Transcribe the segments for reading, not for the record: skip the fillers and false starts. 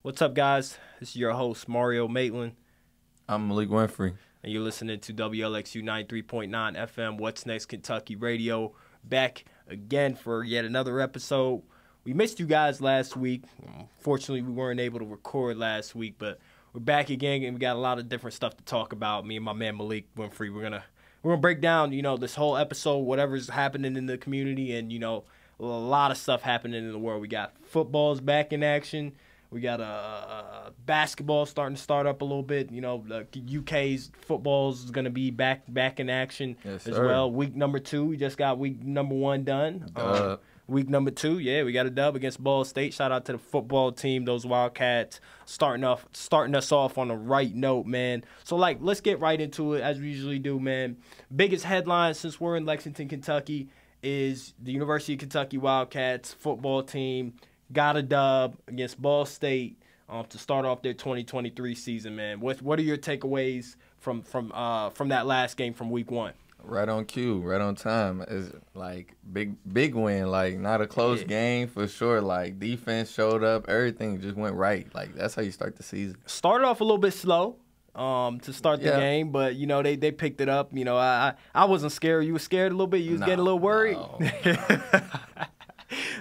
What's up, guys? This is your host, Mario Maitland, I'm Malik Winfrey. and you're listening to WLXU 93.9 FM, What's Next Kentucky Radio. Back again for yet another episode. We missed you guys last week. Fortunately, we weren't able to record last week, but we're back again, and we got a lot of different stuff to talk about. Me and my man Malik Winfrey, we're gonna break down, this whole episode, whatever's happening in the community, and a lot of stuff happening in the world. We got footballs back in action. We got basketball starting to start up a little bit. The UK's football's going to be back in action as well. Week number 2, we just got week number 1 done. Week number 2, we got a dub against Ball State. Shout out to the football team, those Wildcats, starting us off on the right note, man. So, let's get right into it as we usually do, man. Biggest headline since we're in Lexington, Kentucky, is the University of Kentucky Wildcats football team got a dub against Ball State to start off their 2023 season, man. What are your takeaways from that last game from week 1? Right on cue, right on time. It's big win, not a close game for sure. Defense showed up, everything just went right. That's how you start the season. Started off a little bit slow to start the game, but they picked it up. I wasn't scared. You were scared a little bit. You was getting a little worried. No.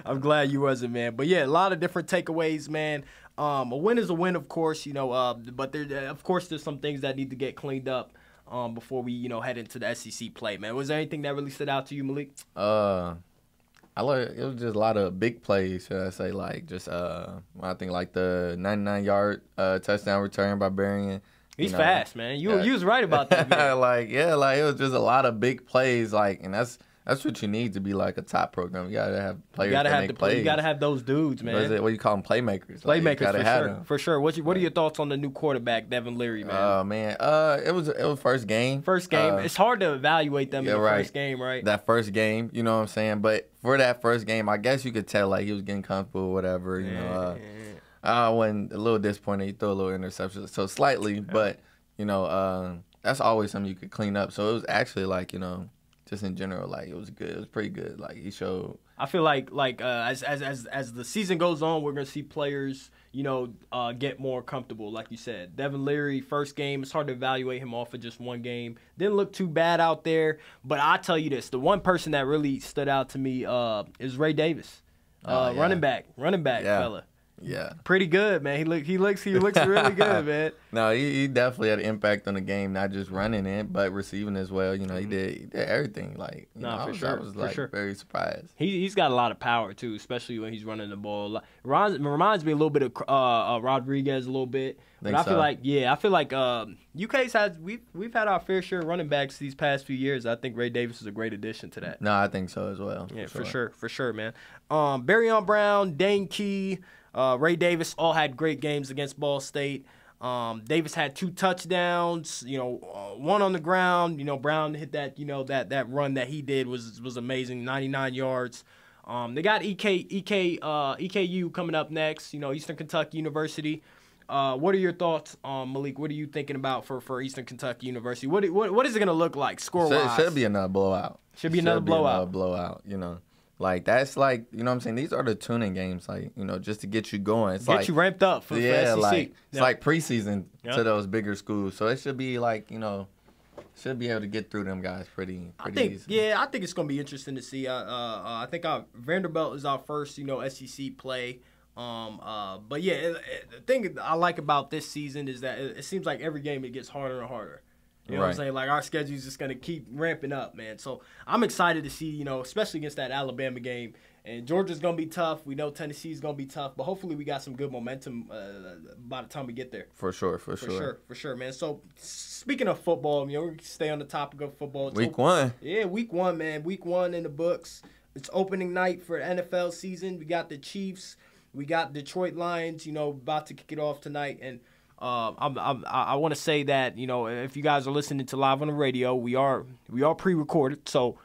I'm glad you wasn't, man. But a lot of different takeaways, man. A win is a win, of course, but there's some things that need to get cleaned up before we, head into the SEC play, man. Was there anything that really stood out to you, Malik? It was just a lot of big plays, should I say, I think the 99-yard touchdown return by Berrien. He's fast, man. You was right about that, man. It was just a lot of big plays, and that's what you need to be a top program. You gotta have players that make plays. You gotta have those dudes, man. What do you call them? Playmakers. Playmakers for sure. What are your thoughts on the new quarterback, Devin Leary, man? Oh man, it was first game. First game. It's hard to evaluate them in the first game, right? That first game, you know what I'm saying. But for that first game, I guess you could tell he was getting comfortable, or whatever. I wasn't a little disappointed. He threw a little interception, so slightly, but that's always something you could clean up. So it was actually just in general, it was good. It was pretty good. He showed. I feel as the season goes on, we're gonna see players, get more comfortable. Like you said, Devin Leary, first game. It's hard to evaluate him off of just one game. Didn't look too bad out there. But I tell you this: the one person that really stood out to me is Ray Davis, running back fella. Yeah, pretty good, man. He looks really good, man. No, he definitely had an impact on the game, not just running it, but receiving as well. He did everything. I was very surprised. He's got a lot of power too, especially when he's running the ball. Reminds me a little bit of Rodriguez a little bit. But I feel like UK's we've had our fair share of running backs these past few years. I think Ray Davis is a great addition to that. No, I think so as well. Yeah, for sure, man. Berrien Brown, Dane Key, Ray Davis all had great games against Ball State. Davis had 2 touchdowns, one on the ground. Brown hit that, that run that he did was amazing, 99 yards. They got EKU coming up next, Eastern Kentucky University. What are your thoughts, Malik? What are you thinking about for Eastern Kentucky University? What is it going to look like score-wise? Should be another blowout. Should be another blowout. That's you know what I'm saying? These are the tuning games, just to get you going. It's get you ramped up for SEC. It's like preseason to those bigger schools. So it should be should be able to get through them guys pretty easy. Yeah, I think it's going to be interesting to see. I think Vanderbilt is our first, SEC play. But the thing I like about this season is that it seems like every game it gets harder and harder. You know what I'm saying? Our schedule is just going to keep ramping up, man. So I'm excited to see, especially against that Alabama game. And Georgia's going to be tough. We know Tennessee's going to be tough. But hopefully we got some good momentum by the time we get there. For sure, man. So speaking of football, we stay on the topic of football. Week 1. Yeah, week 1, man. Week 1 in the books. It's opening night for NFL season. We got the Chiefs. We got Detroit Lions, about to kick it off tonight. And I want to say that, if you guys are listening to live on the radio, we are pre-recorded. So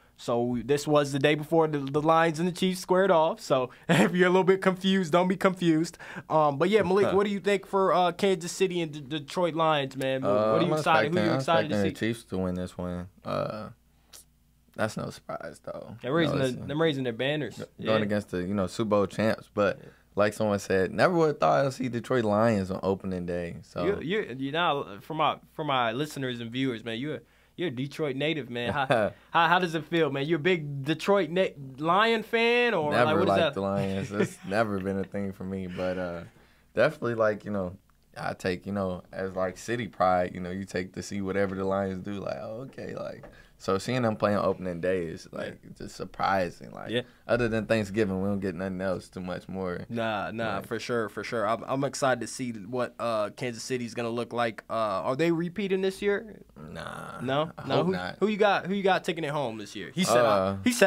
this was the day before the Lions and the Chiefs squared off. So if you're a little bit confused, don't be confused. But yeah, Malik, what do you think for Kansas City and the Detroit Lions, man? What are you excited? Who are you excited to see? The Chiefs to win this one. That's no surprise though. They're raising their banners. Going against the Super Bowl champs, but like someone said, never would have thought I'd see Detroit Lions on opening day. So you know, for my listeners and viewers, man, you're a Detroit native, man. How does it feel, man? You a big Detroit Lion fan, or never like, what liked is that? the Lions. It's never been a thing for me, but definitely like, you know, I take, you know, as like city pride, you know, you take to see whatever the Lions do, like, oh, okay, like, so seeing them playing opening day is like just surprising. Like, other than Thanksgiving, we don't get nothing else too much more. Nah, like, for sure. I'm excited to see what Kansas City's gonna look like. Are they repeating this year? Nah, no. I hope not. Who you got taking it home this year? He said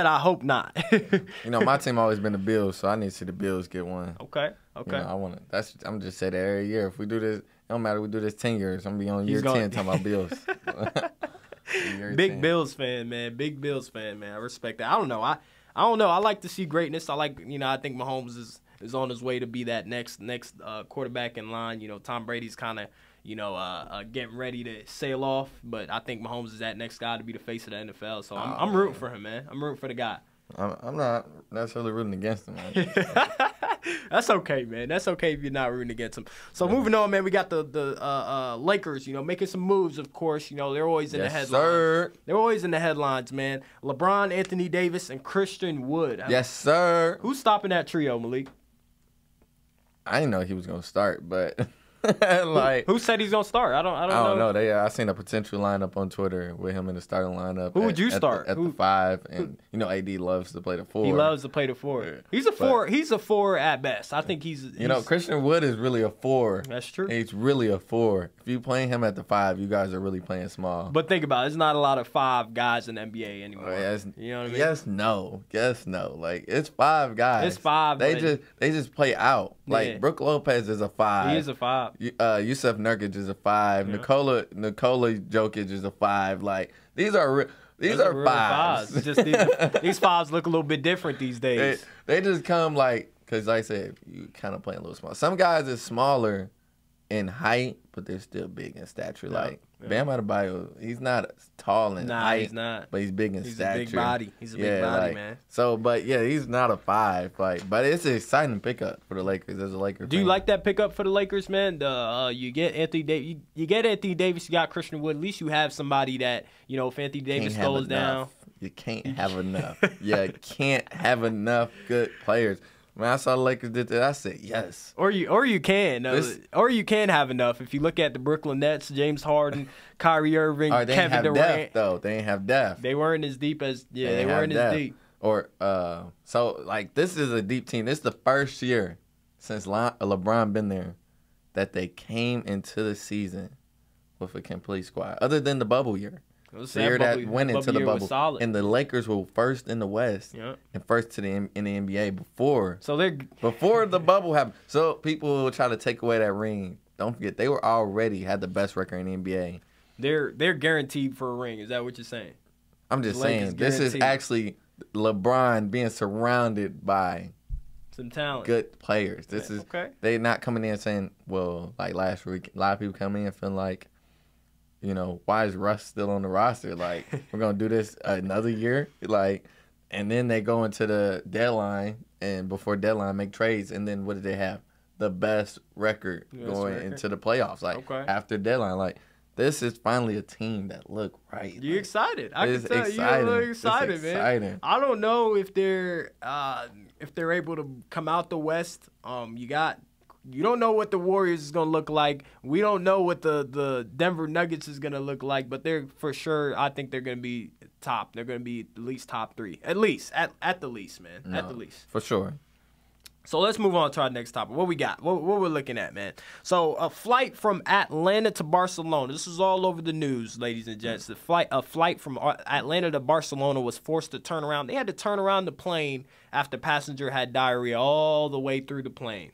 I hope not. You know, my team always been the Bills, so I need to see the Bills get one. Okay. You know, I'm just saying that every year. If we do this, it don't matter. We do this 10 years. I'm gonna be on year 10 talking about Bills. Big Bills fan, man. Big Bills fan, man. I respect that. I don't know. I like to see greatness. I think Mahomes is on his way to be that next quarterback in line. You know, Tom Brady's kind of, you know, getting ready to sail off, but I think Mahomes is that next guy to be the face of the NFL. So I'm rooting for him, man. I'm rooting for the guy. I'm not necessarily rooting against him. That's okay, man. That's okay if you're not rooting against him. So moving on, man, we got the Lakers, you know, making some moves, of course. You know, they're always in the headlines. Sir. They're always in the headlines, man. LeBron, Anthony Davis, and Christian Wood. Yes, sir. Who's stopping that trio, Malik? I didn't know he was going to start, but... like, who said he's gonna start? I don't know. I seen a potential lineup on Twitter with him in the starting lineup. Who would you start at the 5? And you know, AD loves to play the 4. He loves to play the 4. He's a 4. He's a 4 at best. I think he's you know, Christian Wood is really a 4. That's true. He's really a 4. If you playing him at the 5, you guys are really playing small. But think about it. There's not a lot of 5 guys in the NBA anymore. You know what I mean? Yes, no. Like, it's 5 guys. It's 5. They just play out. Like, Brook Lopez is a 5. He is a 5. Yusuf Nurkic is a 5. Yeah. Nikola Jokic is a 5. Like, these are 5s. Just these 5s look a little bit different these days. They just come like, because like I said, you kind of playing a little small. Some guys are smaller in height, but they're still big in stature. Like Bam Adebayo, he's not tall in height. He's not. But he's big in stature. He's a big body. He's a big body, man. So, but yeah, he's not a 5. Like, but it's an exciting pickup for the Lakers as a Laker. Do you like that pickup for the Lakers, man? You get Anthony Davis. You get Anthony Davis. You got Christian Wood. At least you have somebody that, you know, if Anthony Davis goes down, you can't have enough. You can't have enough good players. When I saw the Lakers did that, I said yes. Or you can have enough. If you look at the Brooklyn Nets, James Harden, Kyrie Irving, Kevin Durant. Depth, though. They ain't have depth. They weren't as deep as they weren't as deep. Or so like this is a deep team. This is the first year since LeBron been there that they came into the season with a complete squad, other than the bubble year. The year that went into the bubble, and the Lakers were first in the West and first in the NBA before the bubble happened. So people will try to take away that ring. Don't forget, they were already had the best record in the NBA. They're guaranteed for a ring. Is that what you're saying? I'm just saying this is actually LeBron being surrounded by some talent, good players. This is they not coming in saying, well, like last week, a lot of people come in feeling like, you know, why is Russ still on the roster? Like, we're going to do this another year? Like, and then they go into the deadline, and before deadline, make trades, and then what did they have? The best record into the playoffs. Like, after deadline. Like, this is finally a team that look right. You excited. I can tell you look excited, man. I don't know if they're able to come out the West. You don't know what the Warriors is going to look like. We don't know what the Denver Nuggets is going to look like, but they're for sure, I think they're going to be top. They're going to be at least top 3. At least. At the least, man. At the least. For sure. So let's move on to our next topic. What we got? What we're looking at, man. So a flight from Atlanta to Barcelona. This is all over the news, ladies and gents. A flight from Atlanta to Barcelona was forced to turn around. They had to turn around the plane after passenger had diarrhea all the way through the plane.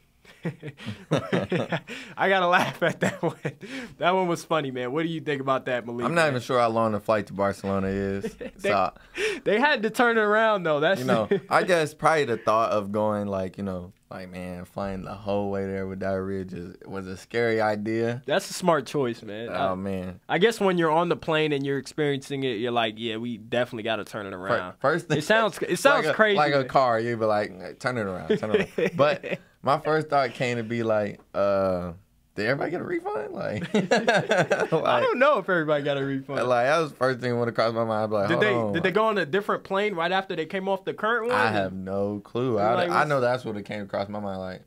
I gotta laugh at that one. That one was funny, man. What do you think about that, Malik? I'm not even sure how long the flight to Barcelona is. They had to turn it around though. That's I guess probably the thought of going like man, flying the whole way there with diarrhea just was a scary idea. That's a smart choice, man. Oh man. I guess when you're on the plane and you're experiencing it, you're like, yeah, we definitely got to turn it around. First thing, it sounds crazy. Like a car, you'd be like, turn it around. But my first thought came to be like, did everybody get a refund? Like, I don't know if everybody got a refund. Like, that was the first thing that went across my mind. Like, did they go on a different plane right after they came off the current one? I have no clue. I know that's what it came across my mind. Like,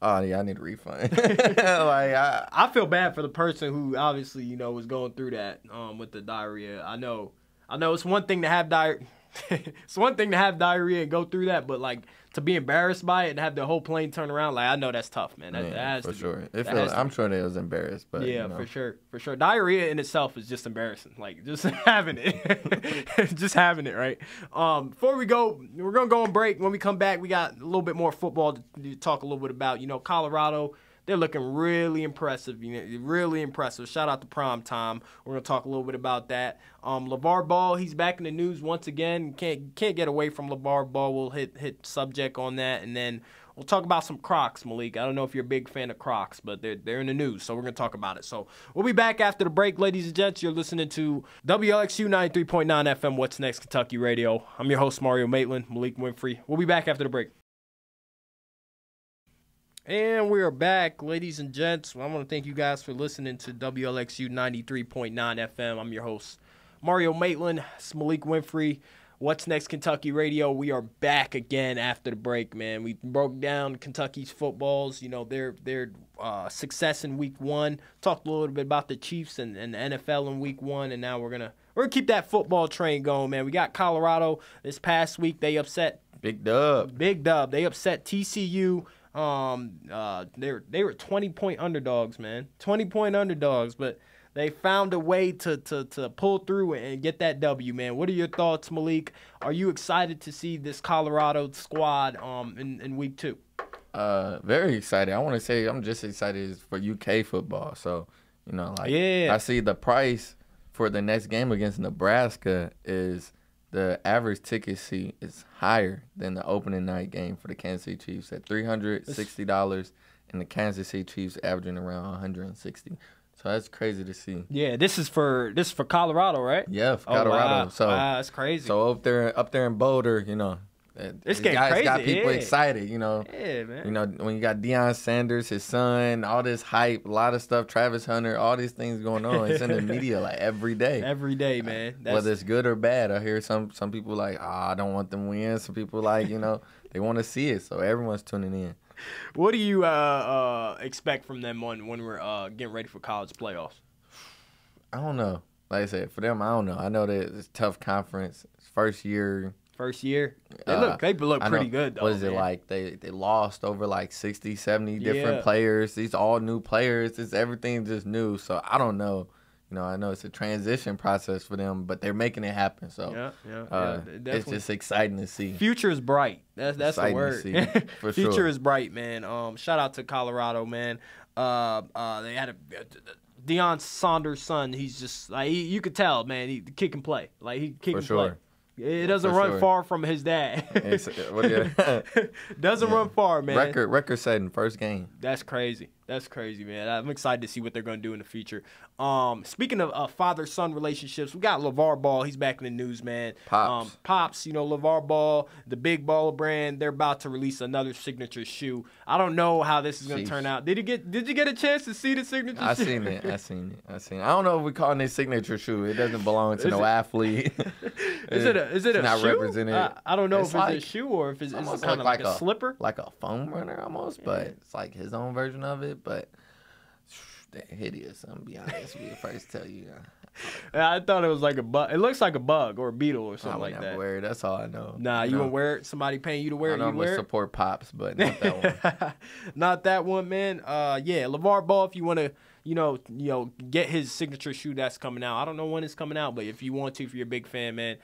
oh yeah, I need a refund. I feel bad for the person who obviously was going through that with the diarrhea. I know it's one thing to have it's one thing to have diarrhea and go through that, but like to be embarrassed by it and have the whole plane turn around, like I know that's tough, man. That has for to sure. I'm sure they was embarrassed, but yeah, for sure. Diarrhea in itself is just embarrassing. Like just having it, just having it, right? Before we go, we're gonna go on break. When we come back, we got a little bit more football to talk a little bit about. Colorado. They're looking really impressive, really impressive. Shout out to Prime Time. We're gonna talk a little bit about that. LeVar Ball, he's back in the news once again. Can't get away from LeVar Ball. We'll hit subject on that, and then we'll talk about some Crocs, Malik. I don't know if you're a big fan of Crocs, but they're in the news, so we're gonna talk about it. So we'll be back after the break, ladies and gents. You're listening to WLXU 93.9 FM. What's Next Kentucky Radio. I'm your host Mario Maitland, Malik Winfrey. We'll be back after the break. And we are back, ladies and gents. I want to thank you guys for listening to WLXU 93.9 FM. I'm your host, Mario Maitland. It's Malik Winfrey. What's Next Kentucky Radio? We are back again after the break, man. We broke down Kentucky's footballs, their success in week one. Talked a little bit about the Chiefs and the NFL in week one, and now we're gonna keep that football train going, man. We got Colorado this past week. They upset Big dub. They upset TCU. They were 20-point underdogs, man. 20-point underdogs, but they found a way to pull through and get that W, man. What are your thoughts, Malik? Are you excited to see this Colorado squad in week two? Very excited. I want to say I'm just excited for UK football. So, I see the price for the next game against Nebraska is the average ticket seat is higher than the opening night game for the Kansas City Chiefs at $360, and the Kansas City Chiefs averaging around $160. So that's crazy to see. Yeah, this is for Colorado, right? Yeah, for Colorado. Wow. So wow, that's crazy. So up there in Boulder, it's getting crazy. It's got people excited, Yeah, man. When you got Deion Sanders, his son, all this hype, a lot of stuff, Travis Hunter, all these things going on. It's in the media like every day. Every day, man. Whether it's good or bad. I hear some people like, I don't want them win. Some people like, they want to see it. So everyone's tuning in. What do you expect from them when we're getting ready for college playoffs? I don't know. Like I said, for them, I don't know. I know that it's a tough conference. It's first year. They look pretty good, though. What is it like? They lost over like 60, 70 different players. These all new players. It's everything just new. So I don't know. I know it's a transition process for them, but they're making it happen. So it's just exciting to see. Future is bright. That's the word. For Future sure. is bright, man. Shout out to Colorado, man. They had Deion Sanders' son. He's just like you could tell, man. The kid can play. Like he can play. It doesn't run far from his dad. Doesn't run far, man. Record setting first game. That's crazy. That's crazy, man. I'm excited to see what they're going to do in the future. Speaking of father-son relationships, we got LeVar Ball. He's back in the news, man. Pops, LeVar Ball, the Big Baller brand, they're about to release another signature shoe. I don't know how this is going to turn out. Did you get a chance to see the signature shoe? I seen it. I don't know if we calling it signature shoe. It doesn't belong to no athlete. Is it a not shoe? Represented. I don't know if it's a shoe or if it's kind of like a slipper. Like a foam runner almost, but it's like his own version of it. But they're hideous. I'm gonna be honest with you. First tell you. I thought it was like a bug. It looks like a bug or a beetle or something like that. I would never wear it. That's all I know. Nah, you wouldn't wear it? Somebody paying you to wear it? I normally support Pops, but not that one. Not that one, man. LeVar Ball, if you want to, get his signature shoe that's coming out. I don't know when it's coming out, but if you want to, if you're a big fan, man,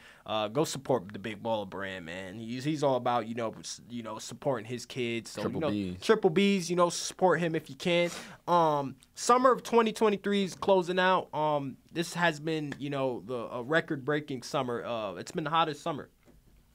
go support the Big Baller brand, man. He's all about, supporting his kids. So, Triple B's, support him if you can. Summer of 2023 is closing out. This has been, a record-breaking summer. It's been the hottest summer.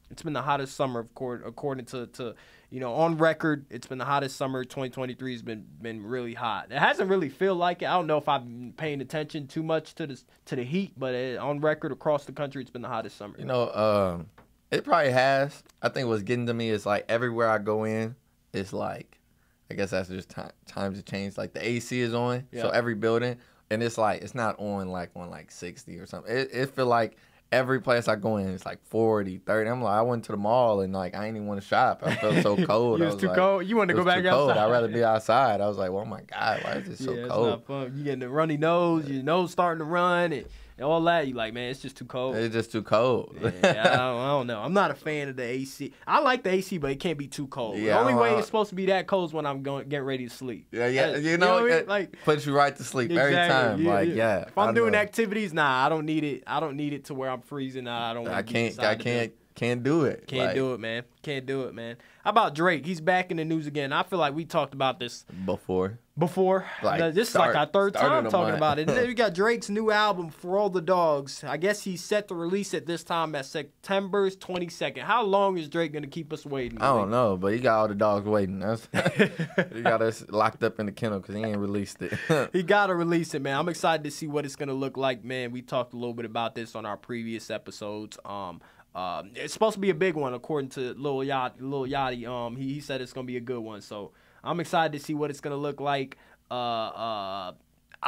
It's been the hottest summer, according to on record. It's been the hottest summer. 2023 has been really hot. It hasn't really feel like it. I don't know if I've been paying attention too much to the heat, but on record across the country, it's been the hottest summer. It probably has. I think what's getting to me is like everywhere I go in, it's like, I guess that's just times have changed. Like the AC is on, Yeah. so every building, and it's like it's not on like 60 or something. It feel like every place I go in, it's like 40, 30. I'm like, I went to the mall and like I ain't even want to shop. I felt so cold. You was too cold. You wanted to go back outside. I'd rather be outside. I was like, oh my God, why is it so cold? It's not fun. You getting a runny nose, your nose starting to run, and all that. You like, man, it's just too cold. It's just too cold. Yeah, I don't know. I'm not a fan of the AC. I like the AC, but it can't be too cold. Yeah, the only way it's supposed to be that cold is when I'm getting ready to sleep. Yeah. You know know what I mean? it Like, puts you right to sleep every time. If I'm doing activities, nah, I don't need it. I don't need it to where I'm freezing. Nah, I don't. I can't do it. Can't do it, man. Can't do it, man. How about Drake? He's back in the news again. I feel like we talked about this before. Like, this is like our third time talking about it. And then we got Drake's new album, For All the Dogs. I guess he's set to release it this time at September 22nd. How long is Drake going to keep us waiting? I don't know, but he got all the dogs waiting. He got us locked up in the kennel because he ain't released it. He got to release it, man. I'm excited to see what it's going to look like, man. We talked a little bit about this on our previous episodes. It's supposed to be a big one, according to Lil Yachty. He said it's going to be a good one, so I'm excited to see what it's going to look like. I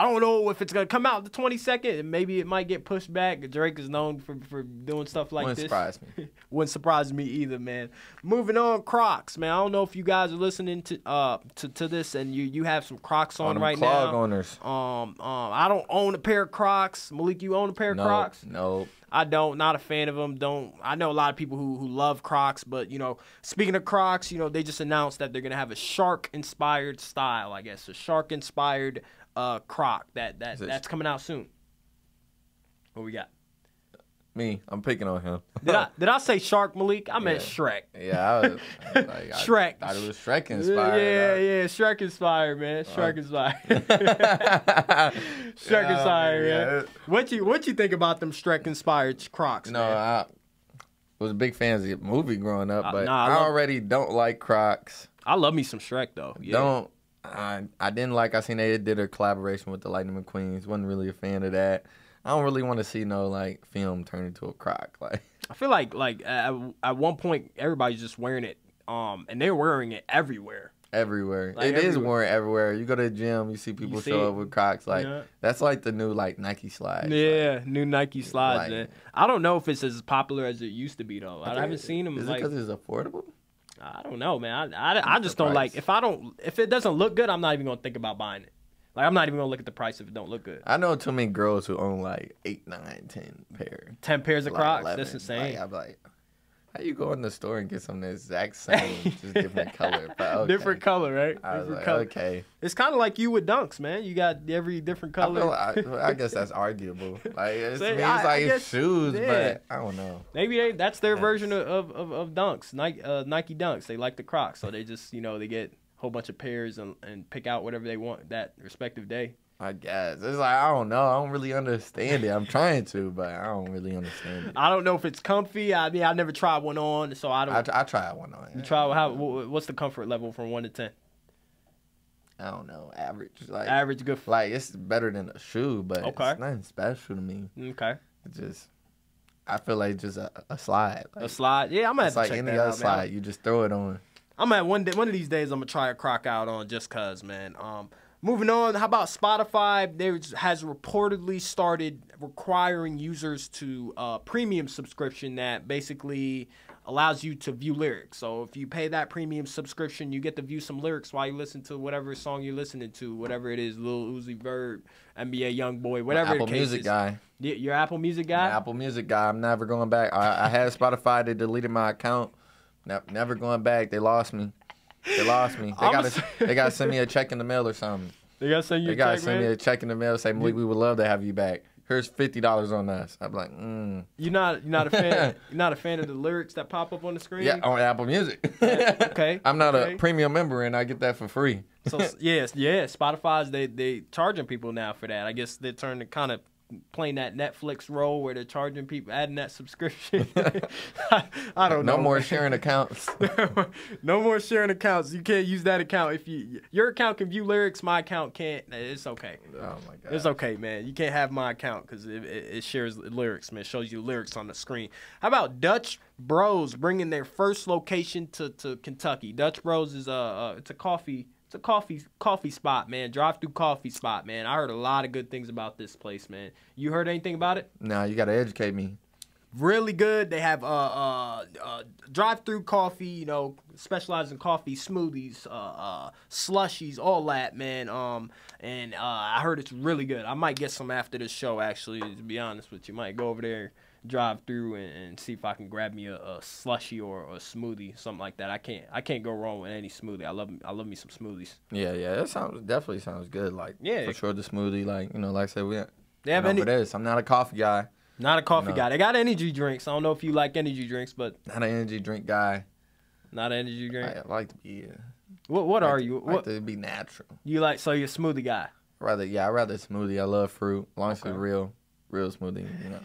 don't know if it's going to come out the 22nd, and maybe it might get pushed back. Drake is known for doing stuff like this. Wouldn't surprise me. Wouldn't surprise me either, man. Moving on, Crocs, man. I don't know if you guys are listening to this and you have some Crocs on right now. Clog owners. I don't own a pair of Crocs. Malik, you own a pair of Crocs? No. I don't. Not a fan of them. I know a lot of people who love Crocs, but, speaking of Crocs, they just announced that they're going to have a shark-inspired style, I guess. A shark-inspired Croc that's coming out soon. What we got? Me. I'm picking on him. Did I say Shark, Malik? I meant Shrek. Yeah, I was like, Shrek. I thought it was Shrek inspired. Yeah, Shrek inspired, man. Shrek inspired. Shrek inspired, man. What you think about them Shrek inspired Crocs? I was a big fan of the movie growing up, but I already don't like Crocs. I love me some Shrek though. Yeah. I didn't like. I seen they did a collaboration with the Lightning McQueens. Wasn't really a fan of that. I don't really want to see no film turn into a Croc. I feel like at one point everybody's just wearing it, and they're wearing it everywhere. Everywhere, is worn everywhere. You go to the gym, you see people show up with Crocs. That's like the new Nike slides. Yeah, new Nike slides. Man. I don't know if it's as popular as it used to be though. I haven't seen them. Is it because it's affordable? I don't know, man. I just don't like if it doesn't look good, I'm not even gonna think about buying it. I'm not even gonna look at the price if it don't look good. I know too many girls who own 8, 9, 10 pairs. 10 pairs of Crocs. 11. That's insane. I'm like, how you go in the store and get some the exact same, just different color? Okay. Different color, right? I was different like, color. okay. It's kind of like you with Dunks, man. You got every different color. I guess that's arguable. It's shoes, but I don't know. Maybe that's their version of Dunks, Nike Dunks. They like the Crocs, so they just they get whole bunch of pairs and pick out whatever they want that respective day. I guess. It's I don't know. I don't really understand it. I'm trying to, but I don't really understand it. I don't know if it's comfy. I mean, I never tried one on, so I don't. I tried one on. You try what's the comfort level from 1 to 10? I don't know. Average. Average, good. It's better than a shoe, but it's nothing special to me. Okay. It's just. I feel like just a slide. A slide? Yeah, I'm gonna have to check that out. It's like any other slide. You just throw it on. I'm at one of these days. I'm gonna try a Croc out on just cause, man. Moving on. How about Spotify? Has reportedly started requiring users to premium subscription that basically allows you to view lyrics. So if you pay that premium subscription, you get to view some lyrics while you listen to whatever song you're listening to, whatever it is, Lil Uzi Vert, NBA Youngboy, whatever Apple the case Music is. Guy. Your Apple Music guy? Apple Music guy. I'm never going back. I had Spotify. They deleted my account. Never going back. They lost me. They gotta send me a check in the mail or something. They gotta send you. They gotta send me a check in the mail. Say, Malik, we would love to have you back. Here's $50 on us. I'm like, You're not a fan. You're not a fan of the lyrics that pop up on the screen. Yeah, on Apple Music. Okay. I'm not a premium member, and I get that for free. So Spotify's they charging people now for that. I guess they're trying to kind of playing that Netflix role where they're charging people, adding that subscription. I don't know. No more sharing accounts. No more sharing accounts. You can't use that account if your account can view lyrics, my account can't. It's okay. Oh my god. It's okay, man. You can't have my account because it shares lyrics, man. It shows you lyrics on the screen. How about Dutch Bros bringing their first location to Kentucky? Dutch Bros is it's a coffee spot, man. Drive-through coffee spot, man. I heard a lot of good things about this place, man. You heard anything about it? Nah, you gotta educate me. Really good. They have drive-through coffee, you know, specialize in coffee, smoothies, slushies, all that, man. And I heard it's really good. I might get some after this show, actually, to be honest with you. Might go over there, drive through, and see if I can grab me a slushie or a smoothie, something like that. I can't go wrong with any smoothie. I love me some smoothies. Yeah, that definitely sounds good. Like, yeah, for sure the smoothie, like, you know, like I said, they have any. This. I'm not a coffee guy. Not a coffee guy. They got energy drinks. I don't know if you like energy drinks, but not an energy drink guy. Not an energy drink. I like to be. What are you? I like to be natural. You like so you're a smoothie guy. I rather smoothie. I love fruit, as long as it's real smoothie. You know.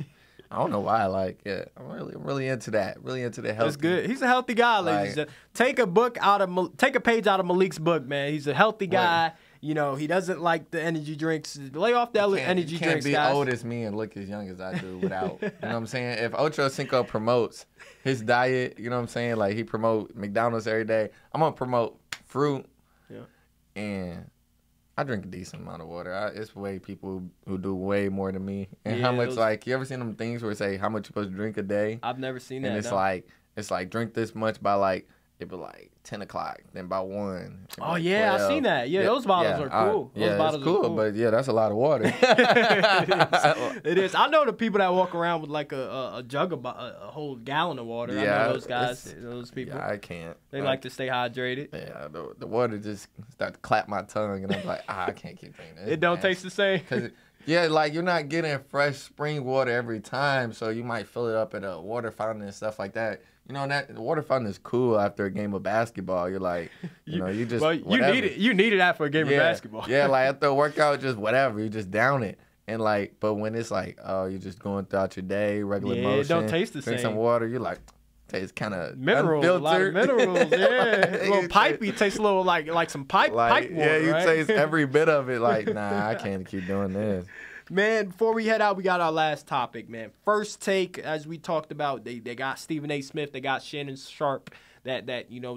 I don't know why. Like, yeah, I'm really into that. Really into the health. That's good. He's a healthy guy, ladies. Like, take a page out of Malik's book, man. He's a healthy guy. Wait. You know, he doesn't like the energy drinks. Lay off the energy drinks, guys. You can't be old as me and look as young as I do without, you know what I'm saying? If Ocho Cinco promotes his diet, you know what I'm saying? Like, he promote McDonald's every day. I'm going to promote fruit. Yeah. And I drink a decent amount of water. It's way people who do way more than me. And how much, like, you ever seen them things where it say how much you're supposed to drink a day? I've never seen that. And it's like drink this much by, like, it be like 10 o'clock, then by 1. Oh, yeah, 12. I seen that. Yeah, those bottles are cool. Those bottles are cool, but yeah, that's a lot of water. It is. I know the people that walk around with like a jug of a whole gallon of water. Yeah, I know those guys, those people. Yeah, I can't. They like to stay hydrated. Yeah, the water just start to clap my tongue, and I'm like, I can't keep drinking this. It don't taste the same. Yeah, like you're not getting fresh spring water every time, so you might fill it up at a water fountain and stuff like that. You know, the water fountain is cool after a game of basketball. You're like, you just whatever. You need it after a game of basketball. Yeah, like after a workout, just whatever. You just down it. And like, but when it's like, oh, you're just going throughout your day, regular motion. It don't taste the drink same. Some water. You're like, tastes kind of minerals, unfiltered. A lot of minerals, yeah. A little pipey, tastes a little like some pipe water. Yeah, you right? taste every bit of it. Like, nah, I can't keep doing this. Man, before we head out, we got our last topic, man. First Take, as we talked about, they got Stephen A. Smith, they got Shannon Sharp that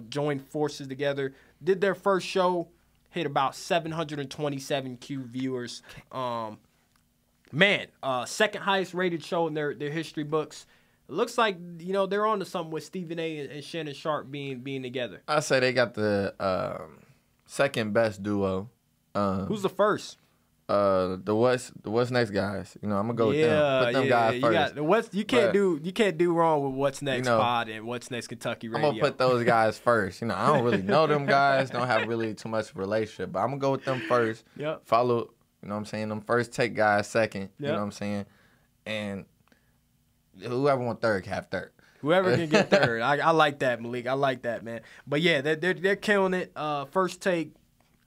joined forces together. Did their first show, hit about 727Q viewers. Second highest rated show in their history books. It looks like, they're on to something with Stephen A. and Shannon Sharp being together. I say they got the second best duo. Who's the first? The What's Next guys. I'm gonna go with them. Put them guys first. You can't do wrong with What's Next pod and What's Next Kentucky Radio. I'm gonna put those guys first. I don't really know them guys. Don't have really too much of a relationship, but I'm gonna go with them first. Yep. Follow. You know what I'm saying? Them First Take guys second. Yep. You know what I'm saying? And whoever won third, have third. Whoever can get third. I like that, Malik. I like that, man. But yeah, they're killing it. First Take.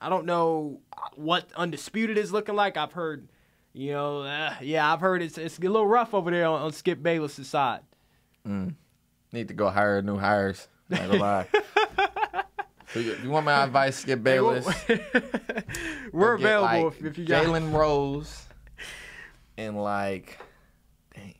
I don't know what Undisputed is looking like. I've heard, I've heard it's a little rough over there on Skip Bayless' side. Need to go hire new hires. Not gonna lie. So you want my advice, Skip Bayless? We're available if you got Jalen Rose and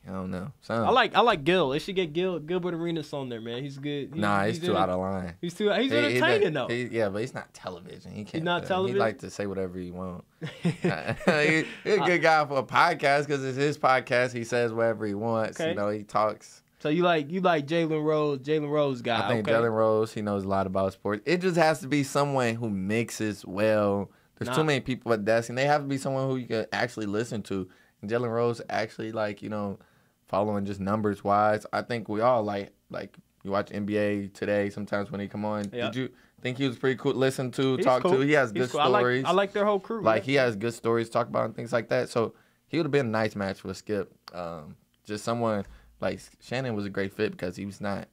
I don't know. I like Gil. They should get Gilbert Arenas on there, man. He's good. He's too out of line. He's entertaining though. But he's not television. He can't. He's not television. He like to say whatever he wants. He's a good guy for a podcast because it's his podcast. He says whatever he wants. Okay. He talks. So you like Jalen Rose guy. I think Jalen Rose, he knows a lot about sports. It just has to be someone who mixes well. There's too many people at desk, and they have to be someone who you can actually listen to. And Jalen Rose actually following just numbers wise. I think we all like you watch NBA today sometimes when he come on. Yep. Did you think he was pretty cool to listen to, talk to? He has good stories. I like their whole crew. He has good stories to talk about and things like that. So he would have been a nice match with Skip. Just someone like Shannon was a great fit because he was not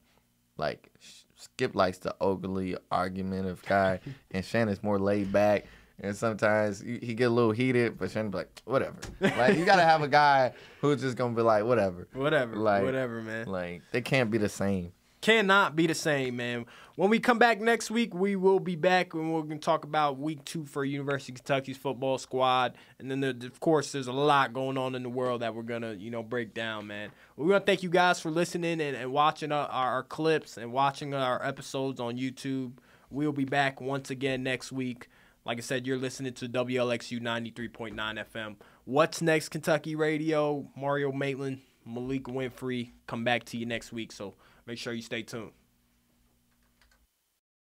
Skip likes the overly argumentative guy, and Shannon's more laid back. And sometimes he get a little heated, but Shannon be like, whatever. Like, you got to have a guy who's just going to be like, whatever. Whatever, man. Like, they can't be the same. Cannot be the same, man. When we come back next week, we will be back and we're going to talk about week 2 for University of Kentucky's football squad. And then, of course, there's a lot going on in the world that we're going to, break down, man. We want to thank you guys for listening and watching our clips and watching our episodes on YouTube. We'll be back once again next week. Like I said, you're listening to WLXU 93.9 FM. What's Next Kentucky Radio? Mario Maitland, Malik Winfrey. Come back to you next week, so make sure you stay tuned.